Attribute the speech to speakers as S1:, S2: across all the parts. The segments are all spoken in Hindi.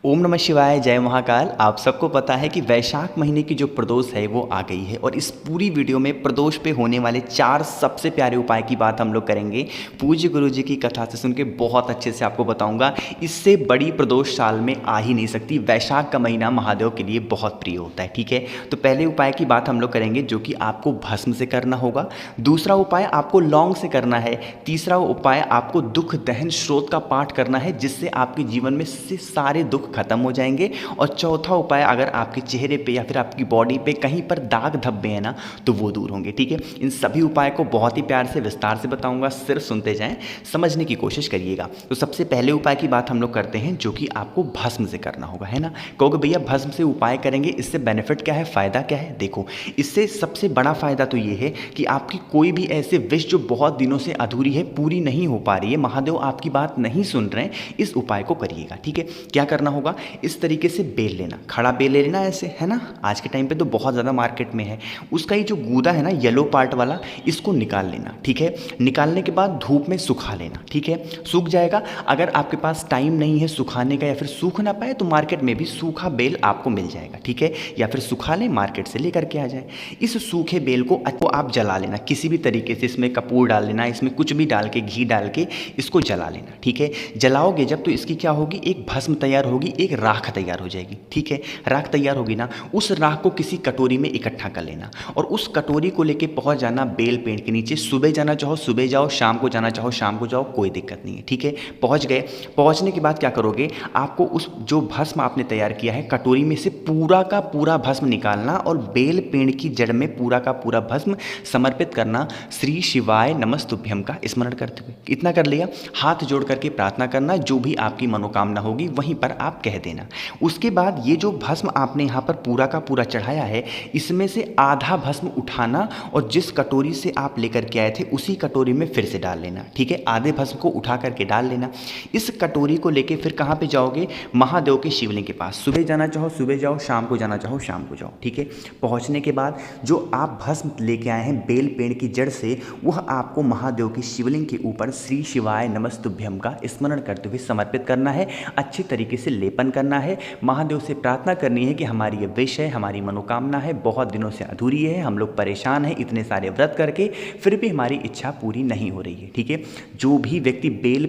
S1: ओम नमः शिवाय, जय महाकाल। आप सबको पता है कि वैशाख महीने की जो प्रदोष है वो आ गई है और इस पूरी वीडियो में प्रदोष पे होने वाले 4 सबसे प्यारे उपाय की बात हम लोग करेंगे। पूज्य गुरु जी की कथा से सुन के बहुत अच्छे से आपको बताऊंगा। इससे बड़ी प्रदोष साल में आ ही नहीं सकती। वैशाख का महीना महादेव के लिए बहुत प्रिय होता है, ठीक है। तो पहले उपाय की बात हम लोग करेंगे जो कि आपको भस्म से करना होगा। दूसरा उपाय आपको लौंग से करना है। तीसरा उपाय आपको दुख दहन स्रोत का पाठ करना है, जिससे आपके जीवन में से सारे दुख खत्म हो जाएंगे। और चौथा उपाय, अगर आपके चेहरे पे या फिर आपकी बॉडी पे कहीं पर दाग धब्बे हैं ना, तो वो दूर होंगे, ठीक है। इन सभी उपाय को बहुत ही प्यार से विस्तार से बताऊंगा, सिर्फ सुनते जाएं, समझने की कोशिश करिएगा। तो सबसे पहले उपाय की बात हम लोग करते हैं जो कि आपको भस्म से करना होगा, है ना। कहोगे भैया भस्म से उपाय करेंगे, इससे बेनिफिट क्या है, फायदा क्या है। देखो, इससे सबसे बड़ा फायदा तो ये है कि आपकी कोई भी ऐसे विश जो बहुत दिनों से अधूरी है, पूरी नहीं हो पा रही है, महादेव आपकी बात नहीं सुन रहे हैं, इस उपाय को करिएगा, ठीक है। क्या करना होगा, इस तरीके से बेल लेना, खड़ा बेल ले लेना ऐसे, है ना। आज के टाइम पे तो बहुत ज़्यादा मार्केट में है। उसका ये जो गूदा है ना, येलो पार्ट वाला, इसको निकाल लेना, ठीक है। निकालने के बाद धूप में सुखा लेना, ठीक है। सूख जाएगा। अगर आपके पास टाइम नहीं है सुखाने का या फिर सूख ना पाए तो मार्केट में भी सूखा बेल आपको मिल जाएगा, ठीक है। या फिर सुखा लें, मार्केट से लेकर के आ जाए। इस सूखे बेल को आप जला लेना किसी भी तरीके से। इसमें कपूर डाल लेना, इसमें कुछ भी डाल के, घी डाल के इसको जला लेना, ठीक है। जलाओगे जब तो इसकी क्या होगी, एक भस्म तैयार होगी, एक राख तैयार हो जाएगी, ठीक है। राख तैयार होगी ना, उस राख को किसी कटोरी में इकट्ठा कर लेना और उस कटोरी को लेके पहुंच जाना बेल पेड़ के नीचे। सुबह जाना चाहो सुबह जाओ, शाम को जाना चाहो शाम को जाओ, कोई दिक्कत नहीं है, ठीक है। पहुंच गए। पहुंचने के बाद क्या करोगे, आपको उस जो भस्म आपने तैयार किया है कटोरी में से पूरा का पूरा भस्म निकालना और बेल पेड़ की जड़ में पूरा का पूरा भस्म समर्पित करना, श्री शिवाय नमस्तुभ्यम का स्मरण करते हुए। इतना कर लिया, हाथ जोड़ करके प्रार्थना करना, जो भी आपकी मनोकामना होगी वहीं पर आप कह देना। उसके बाद ये जो भस्म आपने यहाँ पर पूरा का पूरा चढ़ाया है, इसमें से आधा भस्म उठाना और जिस कटोरी से आप लेकर के आए थे उसी कटोरी में फिर से डाल लेना, ठीक है। आधे भस्म को उठा करके डाल लेना। इस कटोरी को लेके फिर कहाँ पे जाओगे, महादेव के शिवलिंग के पास। सुबह जाना चाहो सुबह जाओ, शाम को जाना चाहो शाम को जाओ, ठीक है। पहुँचने के बाद जो आप भस्म लेके आए हैं बेल पेड़ की जड़ से, वह आपको महादेव के शिवलिंग के ऊपर श्री शिवाय नमस्तुभ्यम का स्मरण करते हुए समर्पित करना है। अच्छी तरीके से लेपन करना है। महादेव से प्रार्थना करनी है कि हमारी ये विश है, हमारी मनोकामना है, बहुत दिनों से अधूरी है, हम लोग परेशान हैं इतने सारे व्रत करके, फिर भी हमारी इच्छा पूरी नहीं हो रही है, ठीक है। जो भी व्यक्ति बेल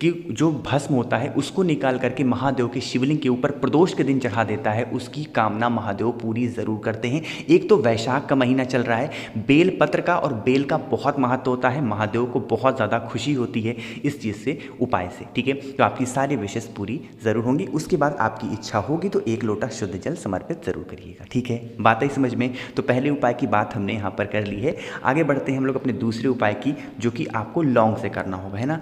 S1: की जो भस्म होता है उसको निकाल करके महादेव के शिवलिंग के ऊपर प्रदोष के दिन चढ़ा देता है, उसकी कामना महादेव पूरी ज़रूर करते हैं। एक तो वैशाख का महीना चल रहा है, बेल पत्र का और बेल का बहुत महत्व होता है, महादेव को बहुत ज़्यादा खुशी होती है इस चीज़ से, उपाय से, ठीक है। तो आपकी सारी विशेष पूरी ज़रूर होंगी। उसके बाद आपकी इच्छा होगी तो 1 लोटा शुद्ध जल समर्पित जरूर करिएगा, ठीक है। बात आई समझ में। तो पहले उपाय की बात हमने यहाँ पर कर ली है। आगे बढ़ते हैं हम लोग अपने दूसरे उपाय की, जो कि आपको लौंग से करना होगा, है ना।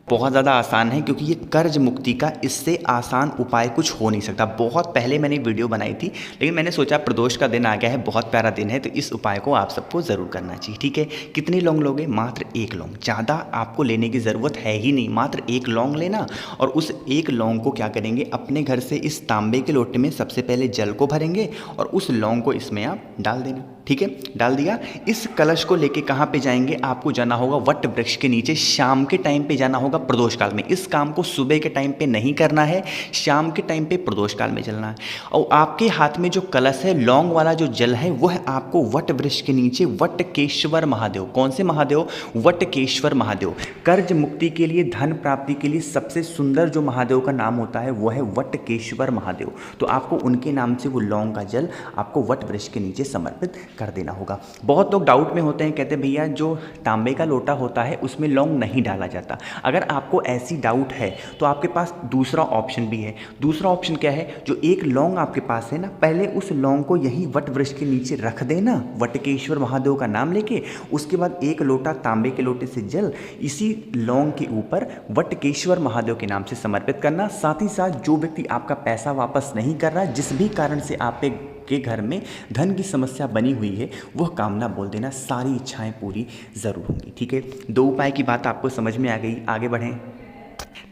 S1: बहुत ज़्यादा आसान है क्योंकि ये कर्ज मुक्ति का इससे आसान उपाय कुछ हो नहीं सकता। बहुत पहले मैंने वीडियो बनाई थी, लेकिन मैंने सोचा प्रदोष का दिन आ गया है, बहुत प्यारा दिन है, तो इस उपाय को आप सबको ज़रूर करना चाहिए, ठीक है। कितनी लौंग लोगे, मात्र 1 लौंग, ज़्यादा आपको लेने की ज़रूरत है ही नहीं। मात्र 1 लौंग लेना और उस 1 लौंग को क्या करेंगे, अपने घर से इस तांबे के लोटे में सबसे पहले जल को भरेंगे और उस लौंग को इसमें आप डाल देना, ठीक है। डाल दिया। इस कलश को लेके कहाँ पे जाएंगे, आपको जाना होगा वट वृक्ष के नीचे। शाम के टाइम पे जाना होगा प्रदोष काल में। इस काम को सुबह के टाइम पे नहीं करना है, शाम के टाइम पे प्रदोष काल में चलना है। और आपके हाथ में जो कलश है, लौंग वाला जो जल है, वह आपको वट वृक्ष के नीचे वटकेश्वर महादेव, कौन से महादेव, वटकेश्वर महादेव, कर्ज मुक्ति के लिए, धन प्राप्ति के लिए सबसे सुंदर जो महादेव का नाम होता है वह है वटकेश्वर महादेव। तो आपको उनके नाम से वो लौंग का जल आपको वट वृक्ष के नीचे समर्पित कर देना होगा। बहुत लोग डाउट में होते हैं, कहते हैं भैया जो तांबे का लोटा होता है उसमें लौंग नहीं डाला जाता। अगर आपको ऐसी डाउट है तो आपके पास दूसरा ऑप्शन भी है। दूसरा ऑप्शन क्या है, जो 1 लौंग आपके पास है ना, पहले उस लौंग को यही वट वृक्ष के नीचे रख देना, वटकेश्वर महादेव का नाम लेके। उसके बाद 1 लोटा तांबे के लोटे से जल इसी लौंग के ऊपर वटकेश्वर महादेव के नाम से समर्पित करना। साथ ही साथ जो व्यक्ति आपका पैसा वापस नहीं कर रहा, जिस भी कारण से आप के घर में धन की समस्या बनी हुई है, वह कामना बोल देना, सारी इच्छाएं पूरी जरूर होंगी, ठीक है। 2 उपाय की बात आपको समझ में आ गई। आगे बढ़ें।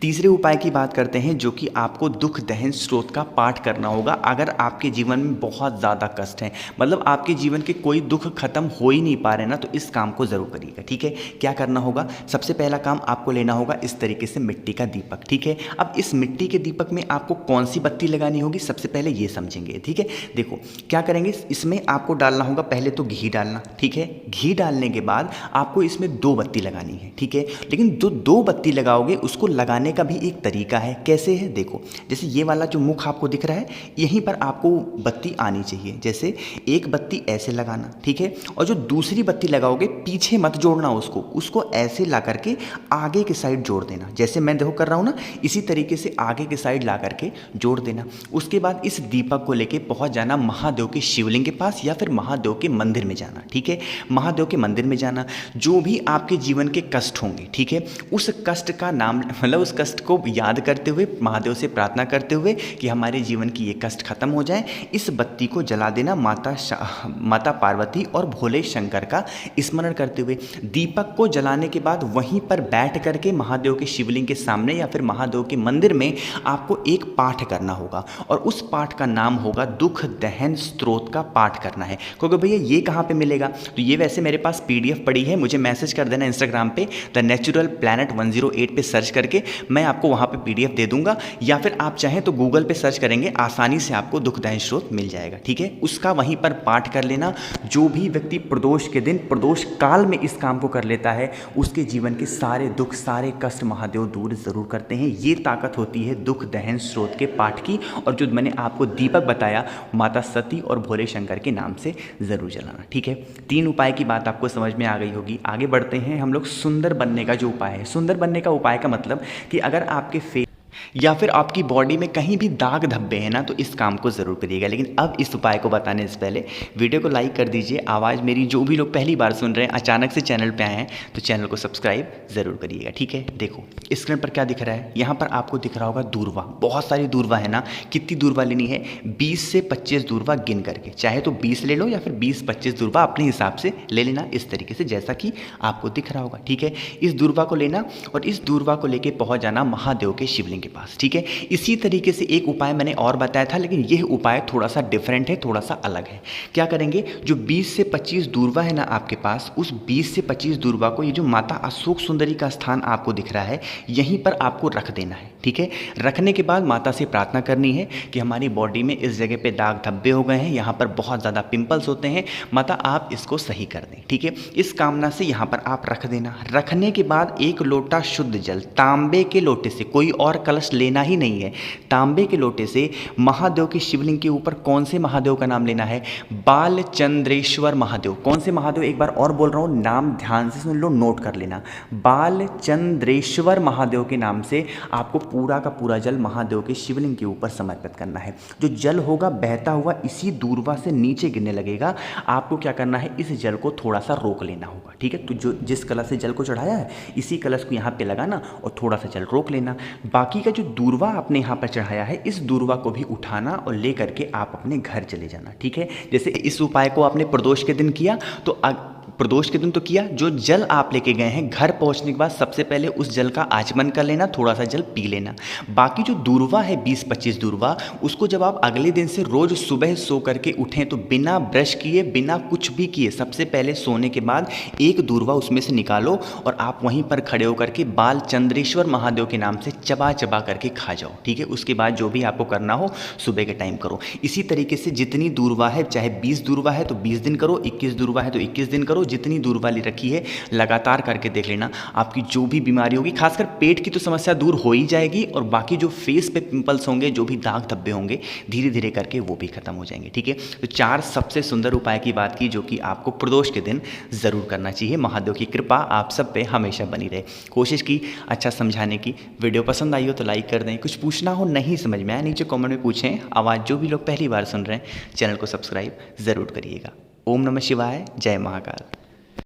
S1: तीसरे उपाय की बात करते हैं, जो कि आपको दुख दहन स्रोत का पाठ करना होगा। अगर आपके जीवन में बहुत ज़्यादा कष्ट है, मतलब आपके जीवन के कोई दुख खत्म हो ही नहीं पा रहे ना, तो इस काम को ज़रूर करिएगा। ठीक है, क्या करना होगा? सबसे पहला काम आपको लेना होगा इस तरीके से मिट्टी का दीपक। ठीक है, अब इस मिट्टी के दीपक में आपको कौन सी बत्ती लगानी होगी, सबसे पहले ये समझेंगे। ठीक है, देखो क्या करेंगे, इसमें आपको डालना होगा पहले तो घी डालना। ठीक है, घी डालने के बाद आपको इसमें 2 बत्ती लगानी है। ठीक है, लेकिन जो 2 बत्ती लगाओगे उसको लगाने का भी एक तरीका है। कैसे है? देखो, जैसे ये वाला जो मुख आपको दिख रहा है, यहीं पर आपको बत्ती आनी चाहिए। जैसे एक बत्ती ऐसे लगाना, ठीक है, और जो दूसरी बत्ती लगाओगे पीछे मत जोड़ना, उसको ऐसे ला करके आगे के साइड जोड़ देना। जैसे मैं देखो कर रहा हूँ ना, इसी तरीके से आगे के साइड ला करके जोड़ देना। उसके बाद इस दीपक को लेके पहुँच जाना महादेव के शिवलिंग के पास या फिर महादेव के मंदिर में जाना। ठीक है, महादेव के मंदिर में जाना, जो भी आपके जीवन के कष्ट होंगे, ठीक है, उस कष्ट का नाम, मतलब उस कष्ट को याद करते हुए, महादेव से प्रार्थना करते हुए कि हमारे जीवन की ये कष्ट खत्म हो जाए, इस बत्ती को जला देना। माता पार्वती और भोले शंकर का स्मरण करते हुए दीपक को जलाने के बाद वहीं पर बैठ करके महादेव के शिवलिंग के सामने या फिर महादेव के मंदिर में आपको एक पाठ करना होगा, और उस पाठ का नाम होगा दुख दहन स्त्रोत का पाठ करना है। क्योंकि भैया ये कहाँ पे मिलेगा? तो ये वैसे मेरे पास PDF पड़ी है, मुझे मैसेज कर देना इंस्टाग्राम पे द नेचुरल प्लैनेट 108 पे सर्च करके, मैं आपको वहाँ पे PDF दे दूंगा, या फिर आप चाहें तो गूगल पे सर्च करेंगे, आसानी से आपको दुख दहन स्रोत मिल जाएगा। ठीक है, उसका वहीं पर पाठ कर लेना। जो भी व्यक्ति प्रदोष के दिन, प्रदोष काल में इस काम को कर लेता है, उसके जीवन के सारे दुख, सारे कष्ट महादेव दूर जरूर करते हैं। ये ताकत होती है दुख दहन स्रोत के पाठ की। और जो मैंने आपको दीपक बताया, माता सती और भोले शंकर के नाम से ज़रूर जलाना। ठीक है, 3 उपाय की बात आपको समझ में आ गई होगी। आगे बढ़ते हैं हम लोग सुंदर बनने का जो उपाय है। सुंदर बनने का उपाय का मतलब कि अगर आपके फेस या फिर आपकी बॉडी में कहीं भी दाग धब्बे हैं ना, तो इस काम को ज़रूर करिएगा। लेकिन अब इस उपाय को बताने से पहले वीडियो को लाइक कर दीजिए। आवाज़ मेरी जो भी लोग पहली बार सुन रहे हैं, अचानक से चैनल पे आए हैं, तो चैनल को सब्सक्राइब ज़रूर करिएगा। ठीक है, देखो स्क्रीन पर क्या दिख रहा है, यहाँ पर आपको दिख रहा होगा दूरवा। बहुत सारी दूरवा है ना, कितनी दूरवा लेनी है? 20 से 25 दूरवा गिन करके, चाहे तो 20 ले लो या फिर 20-25 दूरवा अपने हिसाब से ले लेना, इस तरीके से जैसा कि आपको दिख रहा होगा। ठीक है, इस दूरवा को लेना और इस दूरवा को लेके पहुँच जाना महादेव के शिवलिंग के पास। ठीक है, इसी तरीके से एक उपाय मैंने और बताया था, लेकिन यह उपाय थोड़ा सा डिफरेंट है, थोड़ा सा अलग है। क्या करेंगे, जो 20 से 25 दूरवा है ना आपके पास, उस 20 से 25 दूरवा को, ये जो माता अशोक सुंदरी का स्थान आपको दिख रहा है, यहीं पर आपको रख देना है। ठीक है, रखने के बाद माता से प्रार्थना करनी है कि हमारी बॉडी में इस जगह पे दाग धब्बे हो गए हैं, यहाँ पर बहुत ज़्यादा पिंपल्स होते हैं, माता आप इसको सही कर दें। ठीक है, इस कामना से यहाँ पर आप रख देना। रखने के बाद 1 लोटा शुद्ध जल, तांबे के लोटे से, कोई और कलश लेना ही नहीं है, तांबे के लोटे से महादेव के शिवलिंग के ऊपर कौन से महादेव का नाम लेना है? बालचंद्रेश्वर महादेव। कौन से महादेव? एक बार और बोल रहा हूँ, नाम ध्यान से सुन लो, नोट कर लेना। बालचंद्रेश्वर महादेव के नाम से आपको पूरा का पूरा जल महादेव के शिवलिंग के ऊपर समर्पित करना है। जो जल होगा बहता हुआ इसी दूरवा से नीचे गिरने लगेगा। आपको क्या करना है, इस जल को थोड़ा सा रोक लेना होगा। ठीक है, तो जो जिस कलश से जल को चढ़ाया है, इसी कलश को यहाँ पे लगाना और थोड़ा सा जल रोक लेना। बाकी का जो दूरवा आपने यहाँ पर चढ़ाया है, इस दूरवा को भी उठाना और ले करके आप अपने घर चले जाना। ठीक है, जैसे इस उपाय को आपने प्रदोष के दिन किया, तो प्रदोष के दिन तो किया, जो जल आप लेके गए हैं, घर पहुंचने के बाद सबसे पहले उस जल का आचमन कर लेना, थोड़ा सा जल पी लेना। बाकी जो दूरवा है 20-25 दूरवा, उसको जब आप अगले दिन से रोज सुबह सो करके उठें, तो बिना ब्रश किए, बिना कुछ भी किए, सबसे पहले सोने के बाद 1 दूरवा उसमें से निकालो और आप वहीं पर खड़े होकर के बालचंद्रेश्वर महादेव के नाम से चबा चबा करके खा जाओ। ठीक है, उसके बाद जो भी आपको करना हो सुबह के टाइम करो। इसी तरीके से जितनी दूरवा है, चाहे 20 दूरवा है तो 20 दिन करो, 21 दूरवा है तो 21 दिन करो, जितनी दूर वाली रखी है लगातार करके देख लेना। आपकी जो भी बीमारी होगी, खासकर पेट की तो समस्या दूर हो ही जाएगी, और बाकी जो फेस पे पिंपल्स होंगे, जो भी दाग धब्बे होंगे, धीरे धीरे करके वो भी खत्म हो जाएंगे। ठीक है, तो 4 सबसे सुंदर उपाय की बात की, जो कि आपको प्रदोष के दिन ज़रूर करना चाहिए। महादेव की कृपा आप सब पे हमेशा बनी रहे। कोशिश की अच्छा समझाने की। वीडियो पसंद आई हो तो लाइक कर दें। कुछ पूछना हो, नहीं समझ में आया, नीचे कमेंट में पूछें। आवाज़ जो भी लोग पहली बार सुन रहे हैं, चैनल को सब्सक्राइब ज़रूर करिएगा। ओम नमः शिवाय, जय महाकाल।